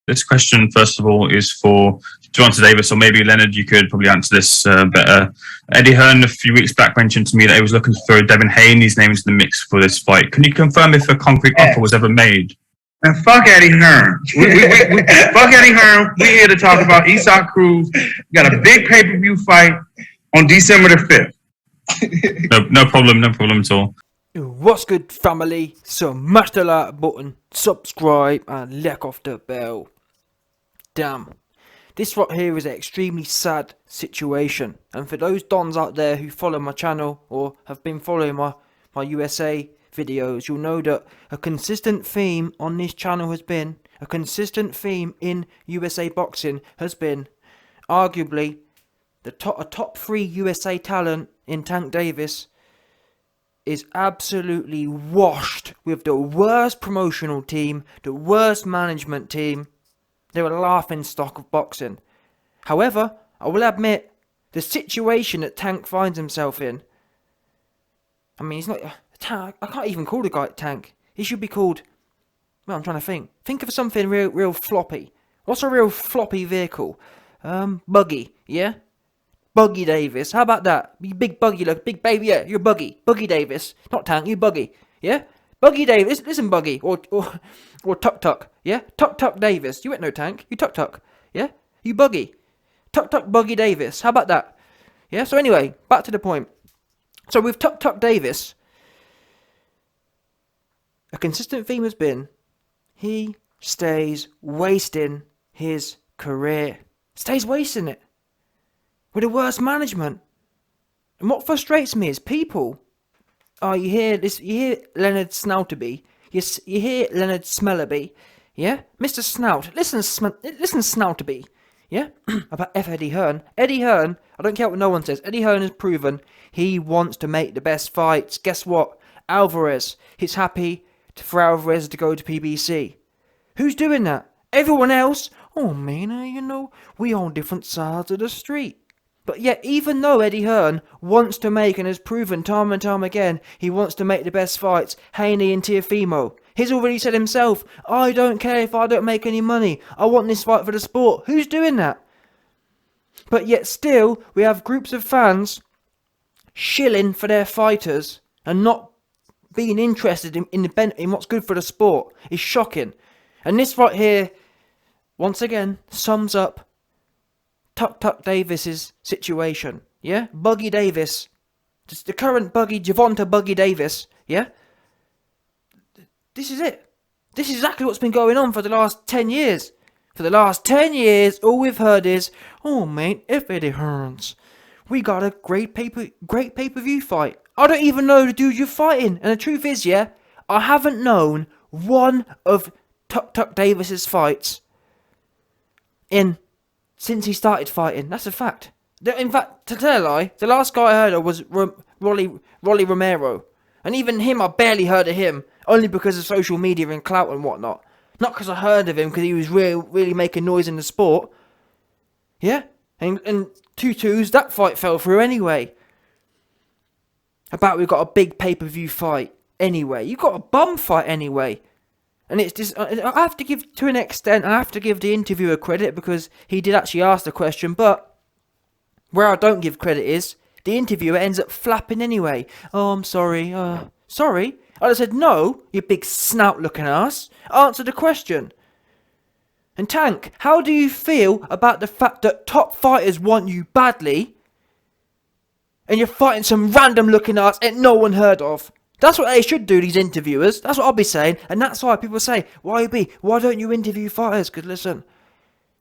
This question, first of all, is for Gervonta Davis, or maybe Leonard, you could probably answer this better. Eddie Hearn a few weeks back mentioned to me that he was looking to throw Devin Haney's name into the mix for this fight. Can you confirm if a concrete offer was ever made? And fuck Eddie Hearn. Fuck Eddie Hearn. We're here to talk about Esau Cruz. Got a big pay-per-view fight on December the 5th. No problem at all. What's good, family? Smash the like button, subscribe, and lick off the bell. Damn. This right here is an extremely sad situation. And for those dons out there who follow my channel or have been following my USA videos, you'll know that a consistent theme on this channel has been, a consistent theme in USA boxing has been, arguably, a top 3 USA talent in Tank Davis is absolutely washed with the worst promotional team, the worst management team. They're a laughing stock of boxing. However, I will admit, the situation that Tank finds himself in, I mean, he's not Tank. I can't even call the guy Tank. He should be called, well, I'm trying to think. Think of something real floppy. What's a real floppy vehicle? Buggy, yeah? Buggy Davis. How about that? You big buggy, look, big baby, yeah, you're Buggy. Buggy Davis. Not Tank, you Buggy. Yeah? Buggy Davis, listen Buggy. Or Tuck Tuck, yeah? Tuck Davis. You ain't no Tank, you Tuck, yeah? You Buggy. Tuck Buggy Davis. How about that? Yeah, so anyway, back to the point. So with Tuck Davis, a consistent theme has been, he stays wasting his career. Stays wasting it. With the worst management. And what frustrates me is people. Oh, you hear Leonard Snouterby. You hear Leonard Smellerby. Yeah? Mr. Snout. Listen Snouterby. Yeah? About Eddie Hearn. Eddie Hearn, I don't care what no one says. Eddie Hearn has proven he wants to make the best fights. Guess what? Alvarez. He's happy for Alvarez to go to PBC. Who's doing that? Everyone else? Oh, man, we on different sides of the street. But yet, even though Eddie Hearn wants to make, and has proven time and time again, he wants to make the best fights, Haney and Teofimo, he's already said himself, I don't care if I don't make any money, I want this fight for the sport. Who's doing that? But yet still, we have groups of fans shilling for their fighters and not being interested in what's good for the sport. It's shocking. And this right here, once again, sums up Tuck Davis's situation, yeah? Buggy Davis, just the current Gervonta Buggy Davis, yeah? This is it. This is exactly what's been going on for the last 10 years. For the last 10 years, all we've heard is, oh mate, if Eddie Hearns, we got a great pay-per-view fight. I don't even know the dude you're fighting. And the truth is, yeah, I haven't known one of Tuck Davis's fights since he started fighting. That's a fact. In fact, to tell a lie, the last guy I heard of was Rolly Romero. And even him, I barely heard of him. Only because of social media and clout and whatnot. Not because I heard of him, because he was really making noise in the sport. Yeah? And 2-2s, that fight fell through anyway. We've got a big pay-per-view fight anyway. You've got a bum fight anyway. And it's just, I have to give, to an extent, I have to give the interviewer credit because he did actually ask the question, but where I don't give credit is, the interviewer ends up flapping anyway. Oh, I'm sorry. Sorry? I said, no, you big snout-looking ass. Answer the question. And Tank, how do you feel about the fact that top fighters want you badly, and you're fighting some random-looking ass ain't no one heard of? That's what they should do, these interviewers. That's what I'll be saying. And that's why people say, YB, why don't you interview fighters? Because listen,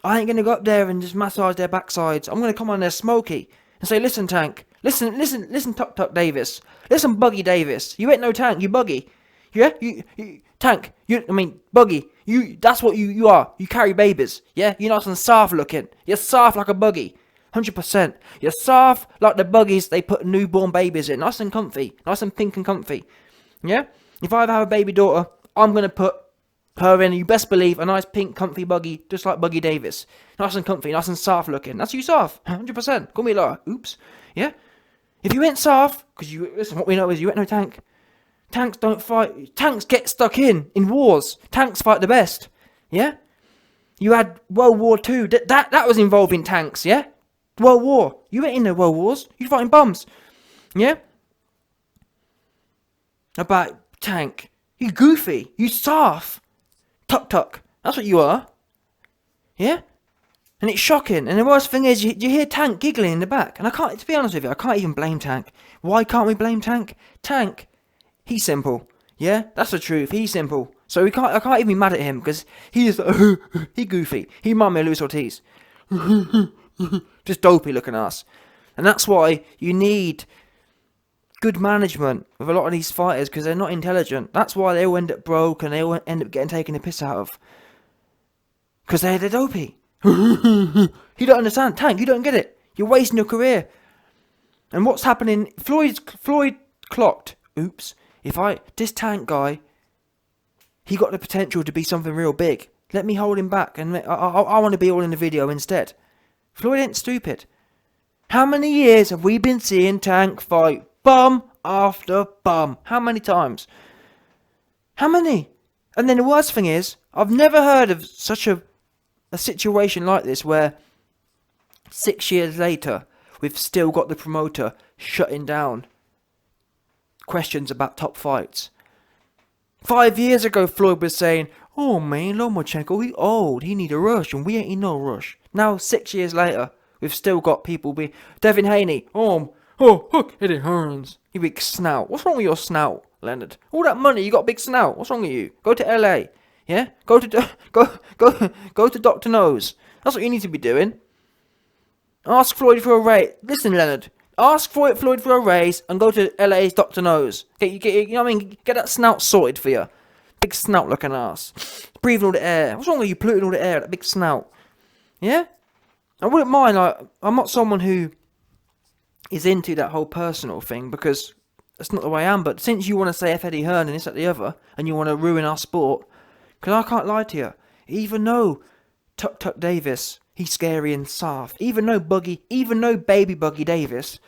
I ain't going to go up there and just massage their backsides. I'm going to come on there smoky and say, listen, Tank. Listen, Tuck Davis. Listen, Buggy Davis. You ain't no Tank, you Buggy. Yeah? You Tank. Buggy. That's what you are. You carry babies. Yeah? You're nice and soft looking. You're soft like a Buggy. 100%. You're soft like the buggies they put newborn babies in. Nice and comfy. Nice and pink and comfy. Yeah? If I ever have a baby daughter, I'm going to put her in, you best believe, a nice pink comfy buggy, just like Buggy Davis. Nice and comfy, nice and soft looking. That's you soft. 100%. Call me a liar. Oops. Yeah? If you ain't soft, because listen, what we know is you ain't no Tank. Tanks don't fight. Tanks get stuck in wars. Tanks fight the best. Yeah? You had World War II. That was involving tanks, yeah? World War. You ain't in the World Wars. You fighting bums. Yeah? About tank. You goofy. You soft. Tuck. That's what you are. Yeah? And it's shocking. And the worst thing is, you hear Tank giggling in the back. And I can't, to be honest with you, I can't even blame Tank. Why can't we blame Tank? Tank, he's simple. Yeah? That's the truth. He's simple. So I can't even be mad at him, because he is, he goofy. He reminds me of Luis Ortiz. Just dopey looking ass. And that's why you need good management with a lot of these fighters, because they're not intelligent. That's why they all end up broke and they all end up getting taken the piss out of. Because they're dopey. You don't understand. Tank, you don't get it. You're wasting your career. And what's happening, Floyd clocked, oops, this Tank guy, he got the potential to be something real big. Let me hold him back, and I want to be all in the video instead. Floyd ain't stupid. How many years have we been seeing Tank fight bum after bum? How many times? How many? And then the worst thing is, I've never heard of such a situation like this where 6 years later, we've still got the promoter shutting down questions about top fights. 5 years ago, Floyd was saying, oh man, Lomachenko, he old, he need a rush, and we ain't in no rush. Now, 6 years later, we've still got people be Devin Haney, hook, Eddie Hearns, you big snout. What's wrong with your snout, Leonard? All that money, you got a big snout. What's wrong with you? Go to LA, yeah? Go to Dr. Nose. That's what you need to be doing. Ask Floyd for a raise. Listen, Leonard. Ask Floyd for a raise and go to LA's Dr. Nose. You know what I mean? Get that snout sorted for you. Big snout looking ass. Breathing all the air. What's wrong with you polluting all the air, that big snout? Yeah? I wouldn't mind. I'm not someone who is into that whole personal thing, because that's not the way I am. But since you want to say F Eddie Hearn and this, that, the other, and you want to ruin our sport, because I can't lie to you. Even though Tuck Davis, he's scary and soft. Even though baby Buggy Davis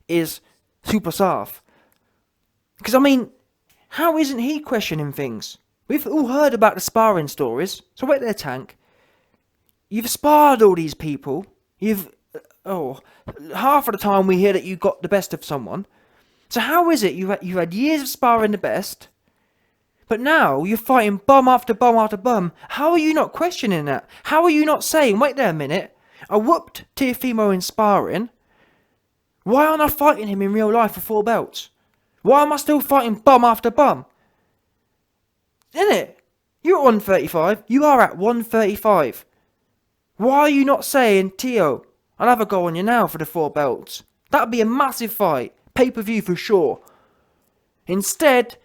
is super soft. Because, I mean, how isn't he questioning things? We've all heard about the sparring stories. So wait there, Tank. You've sparred all these people. Half of the time we hear that you got the best of someone. So how is it you've had years of sparring the best, but now you're fighting bum after bum after bum? How are you not questioning that? How are you not saying, wait there a minute, I whooped Teofimo in sparring. Why aren't I fighting him in real life for 4 belts? Why am I still fighting bum after bum? Isn't it? You're at 135. You are at 135. Why are you not saying, Teo, I'll have a go on you now for the 4 belts? That would be a massive fight. Pay-per-view for sure. Instead,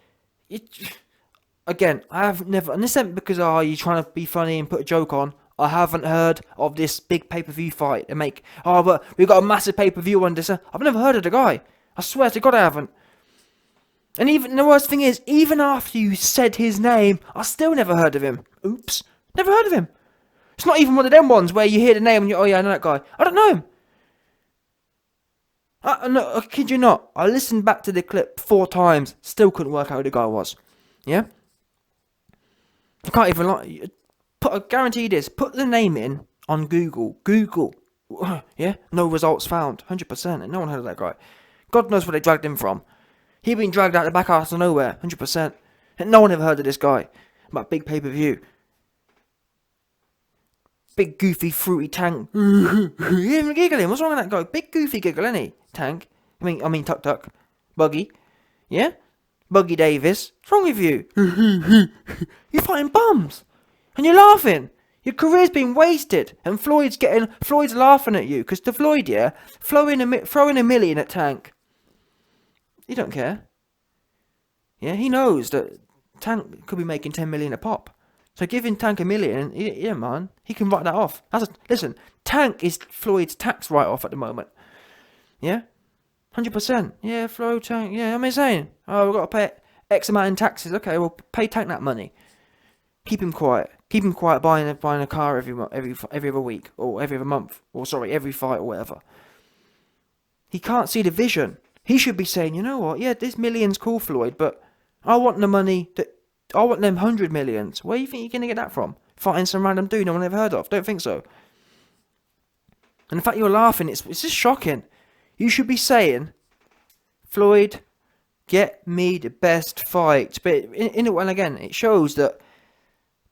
again, I have never, and this ain't because you're trying to be funny and put a joke on. I haven't heard of this big pay-per-view fight and but we've got a massive pay-per-view on this. I've never heard of the guy. I swear to God I haven't. And even the worst thing is, even after you said his name, I still never heard of him. Oops. Never heard of him. It's not even one of them ones where you hear the name and you, oh yeah, I know that guy. I don't know him. No, I kid you not. I listened back to the clip 4 times. Still couldn't work out who the guy was. Yeah? I can't even lie. I guarantee this. Put the name in on Google. Yeah? No results found. 100%. And no one heard of that guy. God knows where they dragged him from. He'd been dragged out the back arse of nowhere. 100%. And no one ever heard of this guy. About big pay-per-view. Big goofy fruity Tank. You're even giggling. What's wrong with that guy? Big goofy giggle, isn't he? Tank. I mean Tuck. Buggy. Yeah? Buggy Davis. What's wrong with you? You're fighting bums. And you're laughing. Your career's been wasted. And Floyd's laughing at you. Because to Floyd, yeah, throwing a million at Tank. He don't care. Yeah, he knows that Tank could be making 10 million a pop. So giving Tank $1 million, yeah man, he can write that off. Listen, Tank is Floyd's tax write-off at the moment. Yeah? 100%. Yeah, Floyd, Tank, yeah, I'm saying, we've got to pay X amount in taxes. Okay, well, pay Tank that money. Keep him quiet. Keep him quiet buying a car every other week, or every other month, or sorry, every fight or whatever. He can't see the vision. He should be saying, you know what, yeah, this million's cool, Floyd, but I want the money that I want them 100 millions. Where do you think you're going to get that from? fighting some random dude no one ever heard of. Don't think so. And the fact you're laughing, it's just shocking. You should be saying, Floyd, get me the best fight. But and again, it shows that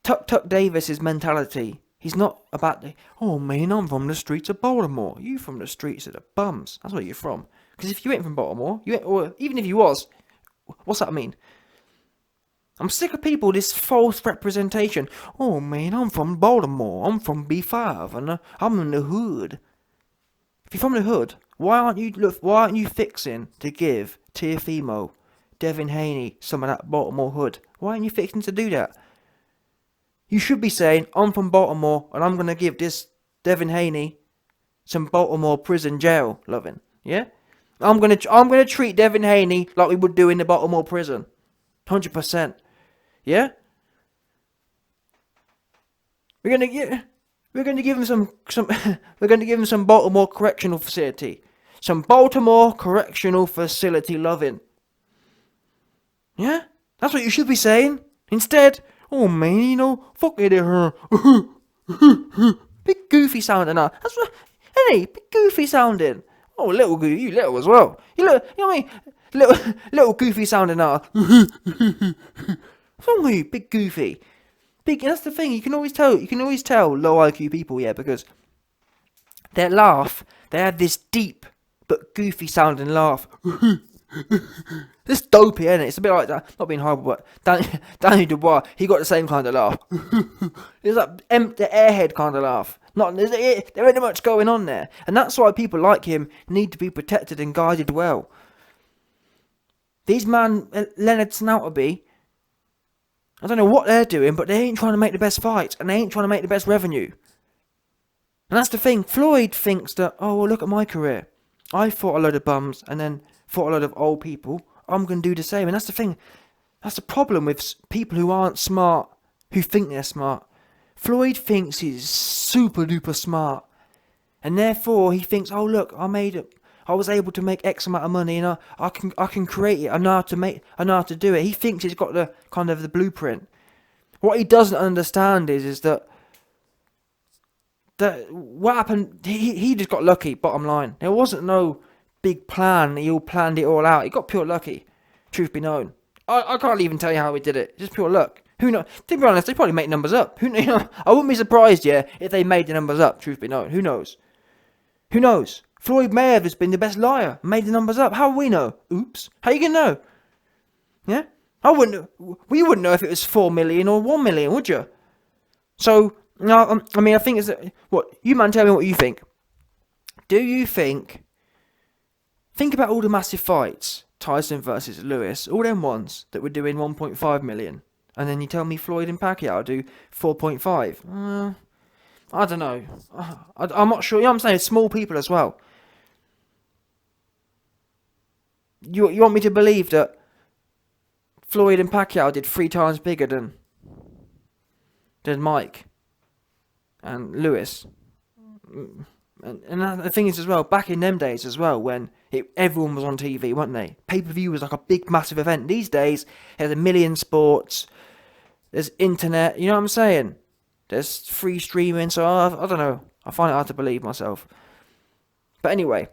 Tuck Davis's mentality, he's not about the, oh man, I'm from the streets of Baltimore. You from the streets of the bums. That's where you're from. Because if you ain't from Baltimore, or even if you was, what's that mean? I'm sick of people, this false representation. Oh man, I'm from Baltimore. I'm from B5 and I'm in the hood. If you're from the hood, why aren't you fixing to give Teofimo, Devin Haney, some of that Baltimore hood? Why aren't you fixing to do that? You should be saying, I'm from Baltimore and I'm gonna give this Devin Haney some Baltimore prison jail loving. Yeah? I'm gonna treat Devin Haney like we would do in the Baltimore prison. 100%. Yeah? We're gonna give him some we're gonna give him some Baltimore correctional facility. Some Baltimore correctional facility loving. Yeah? That's what you should be saying. Instead, oh man, you know, fuck it her. Big goofy sounding now. That's what Henny, big goofy sounding. Oh, little goofy, you little as well. You know what I mean? Little goofy sounding now. What's wrong with you, big goofy? Big, that's the thing, you can always tell low IQ people, yeah, because their laugh, they have this deep but goofy sounding laugh. It's dopey, isn't it? It's a bit like that, not being horrible, but Danny Dubois, he got the same kind of laugh. It's that empty airhead kind of laugh. There ain't much going on there. And that's why people like him need to be protected and guided well. These man, Leonard Snouterby, I don't know what they're doing, but they ain't trying to make the best fights, and they ain't trying to make the best revenue. And that's the thing, Floyd thinks that, oh, well, look at my career. I fought a load of bums, and then fought a load of old people. I'm going to do the same. And that's the thing, that's the problem with people who aren't smart, who think they're smart. Floyd thinks he's super duper smart. And therefore, he thinks, oh, look, I was able to make X amount of money, and I can create it. I know how to do it. He thinks he's got the kind of the blueprint. What he doesn't understand is that what happened. He just got lucky. Bottom line, there wasn't no big plan. He all planned it all out. He got pure lucky. Truth be known, I can't even tell you how he did it. Just pure luck. Who knows? To be honest, they probably make numbers up. I wouldn't be surprised, yeah, if they made the numbers up. Truth be known, who knows? Who knows? Floyd may have just been the best liar, made the numbers up. How will we know? Oops. How you gonna know? Yeah? We wouldn't know if it was 4 million or 1 million, would you? So, no, I mean, I think it's, what, you man tell me what you think. Do you think about all the massive fights, Tyson versus Lewis, all them ones that were doing 1.5 million, and then you tell me Floyd and Pacquiao do 4.5. I don't know. I'm not sure. You know what I'm saying? Small people as well. You want me to believe that Floyd and Pacquiao did 3 times bigger than Mike and Lewis? And the thing is as well, back in them days as well, when everyone was on TV, weren't they? Pay-per-view was like a big, massive event. These days, there's a million sports, there's internet, you know what I'm saying? There's free streaming, so I don't know. I find it hard to believe myself. But anyway,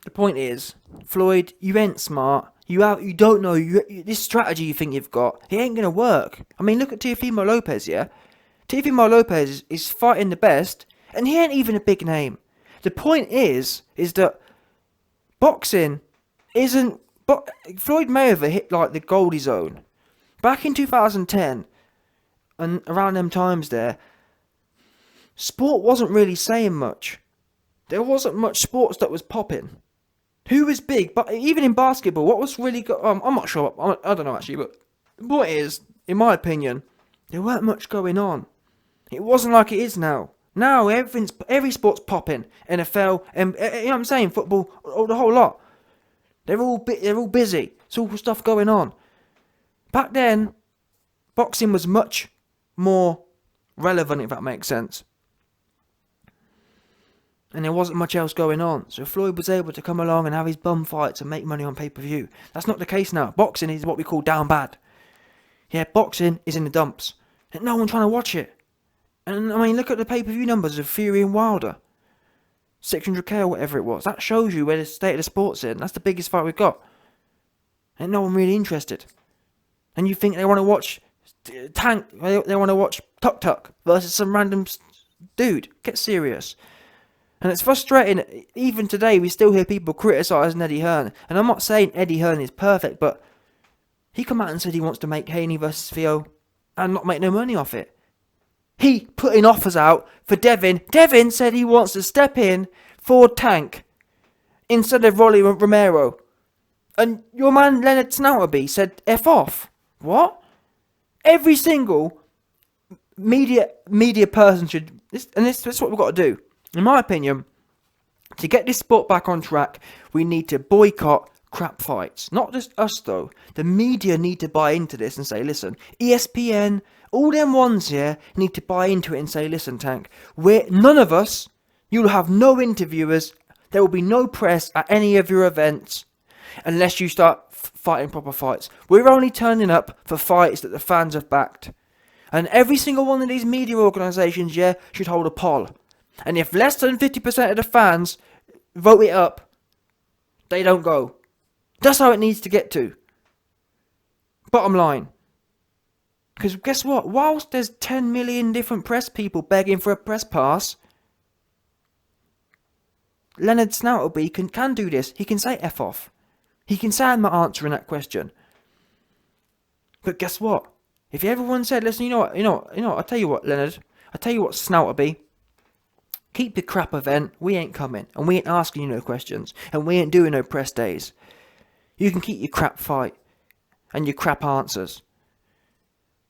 the point is, Floyd, you ain't smart. You don't know, this strategy you think you've got, it ain't going to work. I mean, look at Teofimo Lopez, yeah? Teofimo Lopez is fighting the best, and he ain't even a big name. The point is that boxing isn't... Floyd Mayweather hit like the Goldie zone. Back in 2010, and around them times there, sport wasn't really saying much. There wasn't much sports that was popping. Who was big? But even in basketball, what was really good? I'm not sure. I don't know actually. But the point is, in my opinion, there weren't much going on. It wasn't like it is now. Now every sport's popping. NFL, and you know what I'm saying, football, the whole lot. They're all busy. It's all stuff going on. Back then, boxing was much more relevant, if that makes sense. And there wasn't much else going on. So Floyd was able to come along and have his bum fights and make money on pay-per-view. That's not the case now. Boxing is what we call down bad. Yeah, boxing is in the dumps. And no one trying to watch it. And I mean, look at the pay-per-view numbers of Fury and Wilder. 600k or whatever it was. That shows you where the state of the sport's in. That's the biggest fight we've got. And no one really interested. And you think they want to watch Tank, they want to watch Tuk Tuk versus some random dude. Get serious. And it's frustrating, even today we still hear people criticising Eddie Hearn. And I'm not saying Eddie Hearn is perfect, but he come out and said he wants to make Haney versus Theo and not make no money off it. He putting offers out for Devin. Devin said he wants to step in for Tank instead of Rolly Romero. And your man Leonard Snouterby said F off. What? Every single media person should... This is what we've got to do. In my opinion, to get this sport back on track, we need to boycott crap fights. Not just us, though. The media need to buy into this and say, listen, ESPN, all them ones here need to buy into it and say, listen, Tank, none of us, you'll have no interviewers, there will be no press at any of your events unless you start fighting proper fights. We're only turning up for fights that the fans have backed. And every single one of these media organisations, should hold a poll. And if less than 50% of the fans vote it up, they don't go. That's how it needs to get to. Bottom line. Because guess what? Whilst there's 10 million different press people begging for a press pass, Leonard Snouterby can do this. He can say F off. He can say I'm not answering that question. But guess what? If everyone said, listen, you know what, I'll tell you what, Leonard. I'll tell you what, Snouterby. Keep your crap event. We ain't coming. And we ain't asking you no questions. And we ain't doing no press days. You can keep your crap fight. And your crap answers.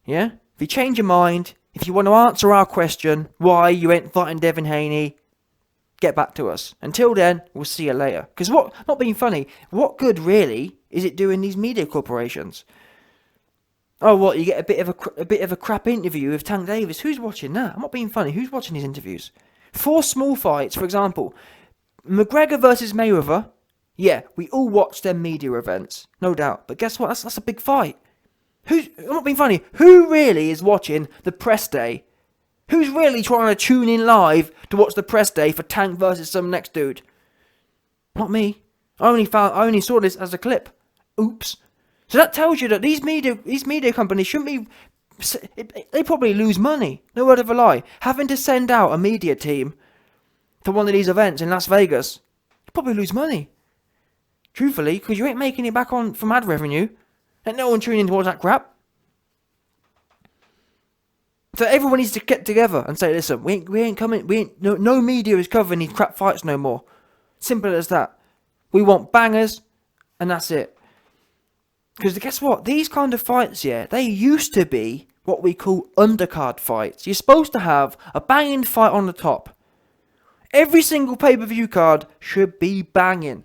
Yeah? If you change your mind, if you want to answer our question, why you ain't fighting Devin Haney, get back to us. Until then, we'll see you later. Because not being funny, what good really is it doing these media corporations? Oh, what, you get a bit of a crap interview with Tank Davis. Who's watching that? I'm not being funny. Who's watching these interviews? 4 small fights, for example. McGregor versus Mayweather. Yeah, we all watch them media events. No doubt. But guess what? That's a big fight. I'm not being funny. Who really is watching the press day? Who's really trying to tune in live to watch the press day for Tank versus some next dude? Not me. I only saw this as a clip. Oops. So that tells you that these media companies shouldn't be... They probably lose money. No word of a lie. Having to send out a media team to one of these events in Las Vegas, you probably lose money. Truthfully, because you ain't making it back on from ad revenue. And no one tuning towards that crap. So everyone needs to get together and say, listen, we ain't coming, no media is covering these crap fights no more. Simple as that. We want bangers, and that's it. Because guess what? These kind of fights, they used to be what we call undercard fights. You're supposed to have a banging fight on the top. Every single pay-per-view card should be banging.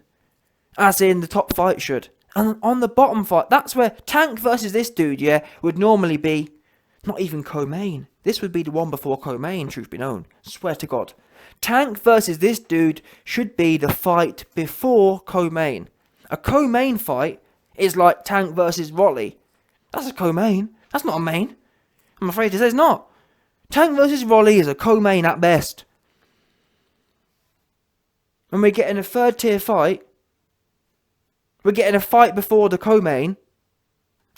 As in, the top fight should. And on the bottom fight, that's where Tank versus this dude, would normally be not even co-main. This would be the one before co-main, truth be known. Swear to God. Tank versus this dude should be the fight before co-main. A co-main fight is like Tank versus Rolly. That's a co-main. That's not a main. I'm afraid to say it's not. Tank versus Rolly is a co-main at best. When we're getting a third tier fight, we're getting a fight before the co-main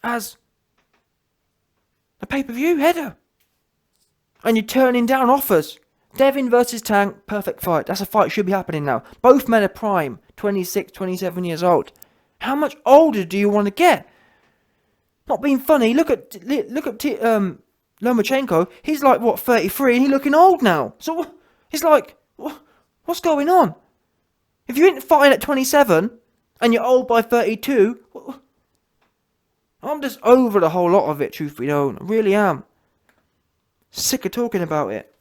as a pay-per-view header. And you're turning down offers. Devin versus Tank, perfect fight. That's a fight should be happening now. Both men are prime, 26, 27 years old. How much older do you want to get? Not being funny, look at Lomachenko. He's like, 33, and he's looking old now. So, he's like, what's going on? If you ain't fighting at 27, and you're old by 32, I'm just over the whole lot of it, truth be known. I really am. Sick of talking about it.